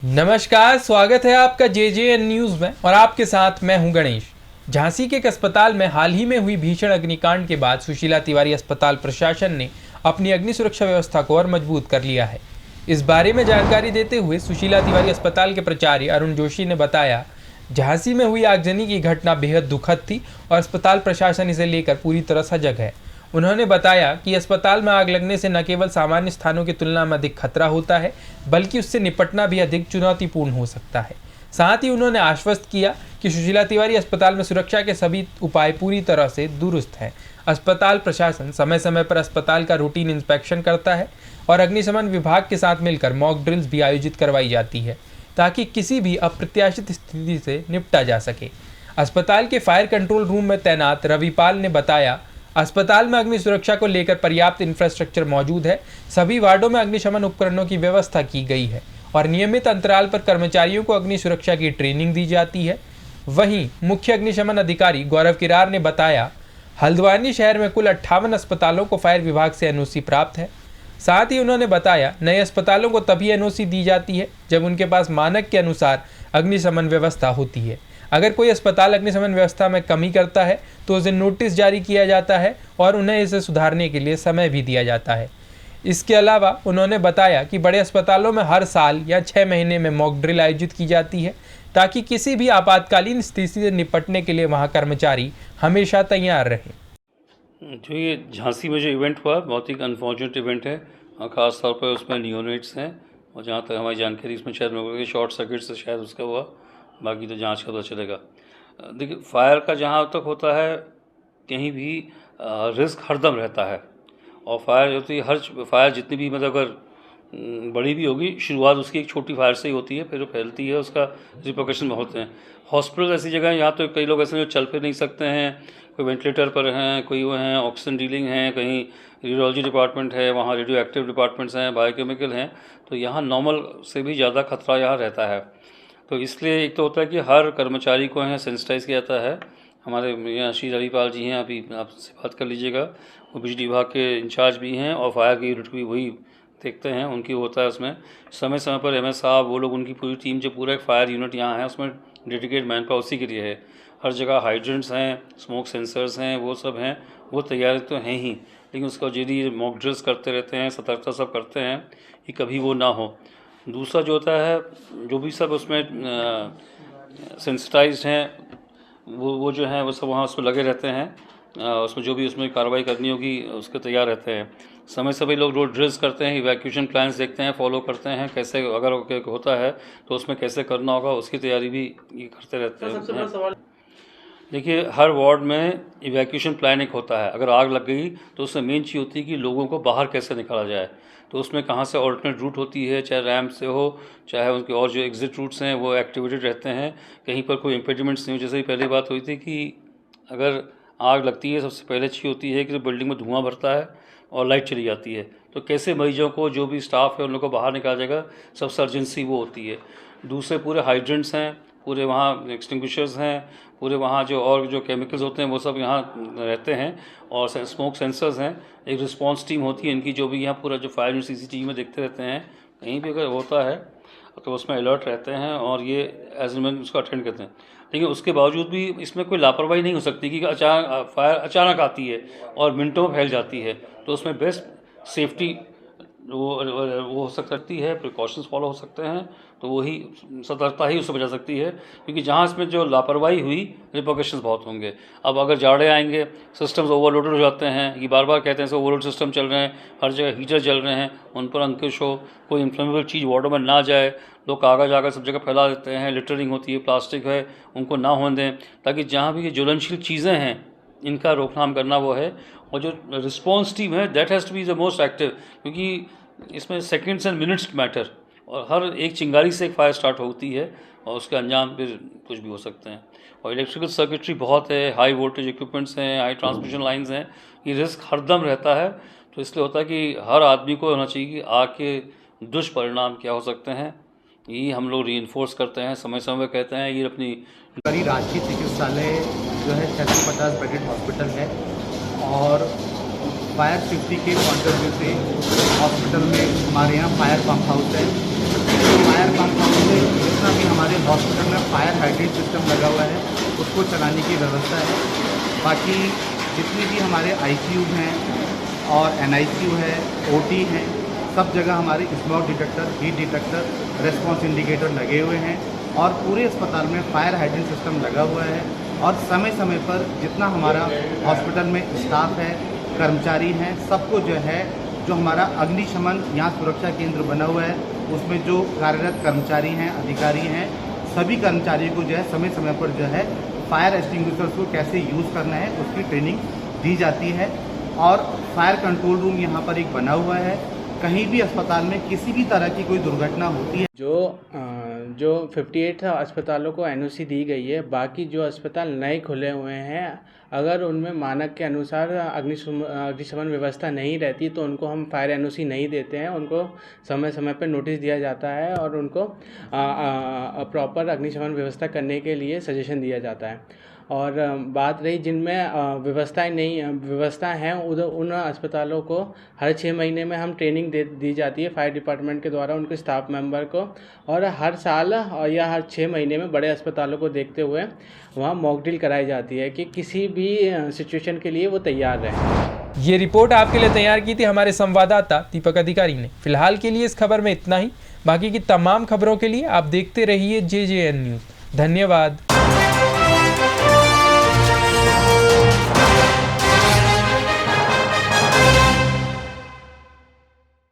नमस्कार, स्वागत है आपका JJN न्यूज़ में और आपके साथ मैं हूं गणेश। झांसी के एक अस्पताल में हाल ही में हुई भीषण अग्निकांड के बाद सुशीला तिवारी अस्पताल प्रशासन ने अपनी अग्नि सुरक्षा व्यवस्था को और मजबूत कर लिया है। इस बारे में जानकारी देते हुए सुशीला तिवारी अस्पताल के प्राचार्य अरुण जोशी ने बताया, झांसी में हुई आगजनी की घटना बेहद दुखद थी और अस्पताल प्रशासन इसे लेकर पूरी तरह सजग है। उन्होंने बताया कि अस्पताल में आग लगने से न केवल सामान्य स्थानों की तुलना में अधिक खतरा होता है, बल्कि उससे निपटना भी अधिक चुनौतीपूर्ण हो सकता है। साथ ही उन्होंने आश्वस्त किया कि सुशीला तिवारी अस्पताल में सुरक्षा के सभी उपाय पूरी तरह से दुरुस्त हैं। अस्पताल प्रशासन समय समय पर अस्पताल का रूटीन इंस्पेक्शन करता है और अग्निशमन विभाग के साथ मिलकर मॉक ड्रिल्स भी आयोजित करवाई जाती है, ताकि किसी भी अप्रत्याशित स्थिति से निपटा जा सके। अस्पताल के फायर कंट्रोल रूम में तैनात रविपाल ने बताया, अस्पताल में अग्नि सुरक्षा को लेकर पर्याप्त इंफ्रास्ट्रक्चर मौजूद है। सभी वार्डों में अग्निशमन उपकरणों की व्यवस्था की गई है और नियमित अंतराल पर कर्मचारियों को अग्नि सुरक्षा की ट्रेनिंग दी जाती है। वहीं मुख्य अग्निशमन अधिकारी गौरव किरार ने बताया, हल्द्वानी शहर में कुल 58 अस्पतालों को फायर विभाग से NOC प्राप्त है। साथ ही उन्होंने बताया, नए अस्पतालों को तभी NOC दी जाती है जब उनके पास मानक के अनुसार अग्निशमन व्यवस्था होती है। अगर कोई अस्पताल अग्निशमन व्यवस्था में कमी करता है तो उसे नोटिस जारी किया जाता है और उन्हें इसे सुधारने के लिए समय भी दिया जाता है। इसके अलावा उन्होंने बताया कि बड़े अस्पतालों में हर साल या 6 महीने में मॉक ड्रिल आयोजित की जाती है, ताकि किसी भी आपातकालीन स्थिति से निपटने के लिए वहां कर्मचारी हमेशा तैयार रहें। जो ये झांसी में जो इवेंट हुआ, बहुत ही अनफॉर्चुनेट इवेंट है और ख़ास तौर पर उसमें नियोनेट्स हैं और जहाँ तक हमारी जानकारी इसमें शायद मेरे को शॉर्ट सर्किट से शायद उसका हुआ, बाकी तो जांच का पता चलेगा। देखिए, फायर का जहाँ तक होता है, कहीं भी रिस्क हरदम रहता है और फायर होती है, हर फायर जितनी भी मतलब अगर बड़ी भी होगी, शुरुआत उसकी एक छोटी फायर से ही होती है, फिर वो फैलती है, उसका रिपोर्केशन बहुत हैं। हॉस्पिटल ऐसी जगह है यहाँ तो कई लोग ऐसे जो चल फिर नहीं सकते हैं, कोई वेंटिलेटर पर हैं, कोई वो हैं ऑक्सीजन डीलिंग हैं, कहीं रेडियोलॉजी डिपार्टमेंट है, वहाँ रेडियो एक्टिव डिपार्टमेंट्स हैं, बायोकेमिकल हैं, तो यहाँ नॉर्मल से भी ज़्यादा खतरा यहाँ रहता है। तो इसलिए एक तो होता है कि हर कर्मचारी को यहाँ सेंसिटाइज किया जाता है। हमारे यहाँ श्री रविपाल जी हैं, अभी आपसे बात कर लीजिएगा, वो बिजली विभाग के इंचार्ज भी हैं और फायर की यूनिट भी वही देखते हैं, उनकी होता है उसमें समय समय पर MS साहब, वो लोग, उनकी पूरी टीम, जो पूरा एक फायर यूनिट यहाँ है उसमें डेडिकेट मैन पावर उसी के लिए है। हर जगह हाइड्रेंट्स हैं, स्मोक सेंसर्स हैं, वो सब हैं, वो तैयारी तो हैं ही, लेकिन उसका यदि मॉक ड्रिल्स करते रहते हैं, सतर्कता सब करते हैं कि कभी वो ना हो। दूसरा जो होता है, जो भी सब उसमें सेंसिटाइज्ड हैं, वो जो हैं वो सब वहाँ उसमें लगे रहते हैं, उसमें जो भी उसमें कार्रवाई करनी होगी उसके तैयार रहते हैं। समय सभी लोग रोड ड्रिल्स करते हैं, इवैक्यूएशन प्लान्स देखते हैं, फॉलो करते हैं, कैसे अगर होता है तो उसमें कैसे करना होगा उसकी तैयारी भी ये करते रहते हैं। देखिए, हर वार्ड में इवैक्यूएशन प्लान एक होता है। अगर आग लग गई तो उसमें मेन चीज़ होती है कि लोगों को बाहर कैसे निकाला जाए, तो उसमें कहाँ से ऑल्टरनेट रूट होती है, चाहे रैम्प से हो, चाहे उनके और जो एग्जिट रूट्स हैं वो एक्टिवेटेड रहते हैं, कहीं पर कोई इम्पेडिमेंट्स नहीं हो। जैसे पहले बात हुई थी कि अगर आग लगती है, सबसे पहले चीज़ होती है कि बिल्डिंग में धुआं भरता है और लाइट चली जाती है, तो कैसे मरीजों को, जो भी स्टाफ है उन लोगों को बाहर निकाला जाएगा, सबसे अर्जेंसी वो होती है। दूसरे पूरे हाइड्रेंट्स हैं, पूरे वहाँ एक्सटिंग्विशर्स हैं, पूरे वहाँ जो और जो केमिकल्स होते हैं वो सब यहाँ रहते हैं और स्मोक सेंसर्स हैं। एक रिस्पांस टीम होती है इनकी, जो भी यहाँ पूरा जो फायर CCTV में देखते रहते हैं, कहीं भी अगर होता है तो उसमें अलर्ट रहते हैं और ये एज एन उसको अटेंड करते हैं। लेकिन उसके बावजूद भी इसमें कोई लापरवाही नहीं हो सकती कि अचानक फायर अचानक आती है और मिनटों में फैल जाती है, तो उसमें बेस्ट सेफ्टी वो हो सकती है, प्रिकॉशंस फॉलो हो सकते हैं, तो वही सतर्कता ही उससे बचा सकती है, क्योंकि जहाँ इसमें जो लापरवाही हुई रिपोर्केशंस बहुत होंगे। अब अगर जाड़े आएंगे, सिस्टम्स ओवरलोडेड हो जाते हैं, ये बार बार कहते हैं ओवरलोड सिस्टम चल रहे हैं, हर जगह हीटर चल रहे हैं, उन पर अंकुश हो, कोई इन्फ्लेमेबल चीज़ वार्डों में ना जाए, लोग कागज़ आकर सब जगह फैला देते हैं, लिटरिंग होती है, प्लास्टिक है, उनको ना होने दें, ताकि जहाँ भी ये ज्वलनशील चीज़ें हैं इनका रोकथाम करना वो है। और जो रिस्पॉन्स टीम है, that has to be the most active, क्योंकि इसमें सेकंड्स एंड मिनट्स मैटर और हर एक चिंगारी से एक फायर स्टार्ट होती है और उसके अंजाम फिर कुछ भी हो सकते हैं। और इलेक्ट्रिकल सर्किटरी बहुत है, हाई वोल्टेज इक्विपमेंट्स हैं, हाई ट्रांसमिशन लाइंस हैं, ये रिस्क हरदम रहता है। तो इसलिए होता है कि हर आदमी को होना चाहिए कि आग के दुष्परिणाम क्या हो सकते हैं, ये हम लोग रीइंफोर्स करते हैं, समय समय पर कहते हैं। ये अपनी राजकीय चिकित्सालय जो है 650 बेडेड हॉस्पिटल है और फायर सेफ्टी के पॉइंट ऑफ व्यू से हॉस्पिटल में हमारे यहाँ फायर पंप हाउस है, फायर कंपाउंड में जितना भी हमारे हॉस्पिटल में फायर हाइड्रेंट सिस्टम लगा हुआ है उसको चलाने की व्यवस्था है। बाकी जितनी भी हमारे ICU हैं और NICU है, OT हैं, सब जगह हमारे smoke detector, heat detector, response indicator लगे हुए हैं और पूरे अस्पताल में फायर हाइड्रेंट सिस्टम लगा हुआ है। और समय समय पर जितना हमारा हॉस्पिटल में स्टाफ है, कर्मचारी हैं, सबको जो हमारा अग्निशमन यहाँ सुरक्षा केंद्र बना हुआ है उसमें जो कार्यरत कर्मचारी हैं, अधिकारी हैं, सभी कर्मचारियों को समय समय पर फायर एक्सटिंग्विशर्स को कैसे यूज़ करना है उसकी ट्रेनिंग दी जाती है। और फायर कंट्रोल रूम यहाँ पर एक बना हुआ है। कहीं भी अस्पताल में किसी भी तरह की कोई दुर्घटना होती है जो 58 अस्पतालों को NOC दी गई है, बाकी जो अस्पताल नए खुले हुए हैं अगर उनमें मानक के अनुसार अग्निशमन व्यवस्था नहीं रहती तो उनको हम फायर NOC नहीं देते हैं। उनको समय समय पर नोटिस दिया जाता है और उनको प्रॉपर अग्निशमन व्यवस्था करने के लिए सजेशन दिया जाता है। और बात रही जिनमें व्यवस्था हैं उन अस्पतालों को हर 6 महीने में हम ट्रेनिंग दी जाती है फायर डिपार्टमेंट के द्वारा उनके स्टाफ मेंबर को। और हर साल या हर 6 महीने में बड़े अस्पतालों को देखते हुए वहाँ मॉक ड्रिल कराई जाती है कि किसी भी सिचुएशन के लिए वो तैयार रहें। ये रिपोर्ट आपके लिए तैयार की थी हमारे संवाददाता दीपक अधिकारी ने। फिलहाल के लिए इस खबर में इतना ही। बाकी की तमाम खबरों के लिए आप देखते रहिए JJN न्यूज़। धन्यवाद।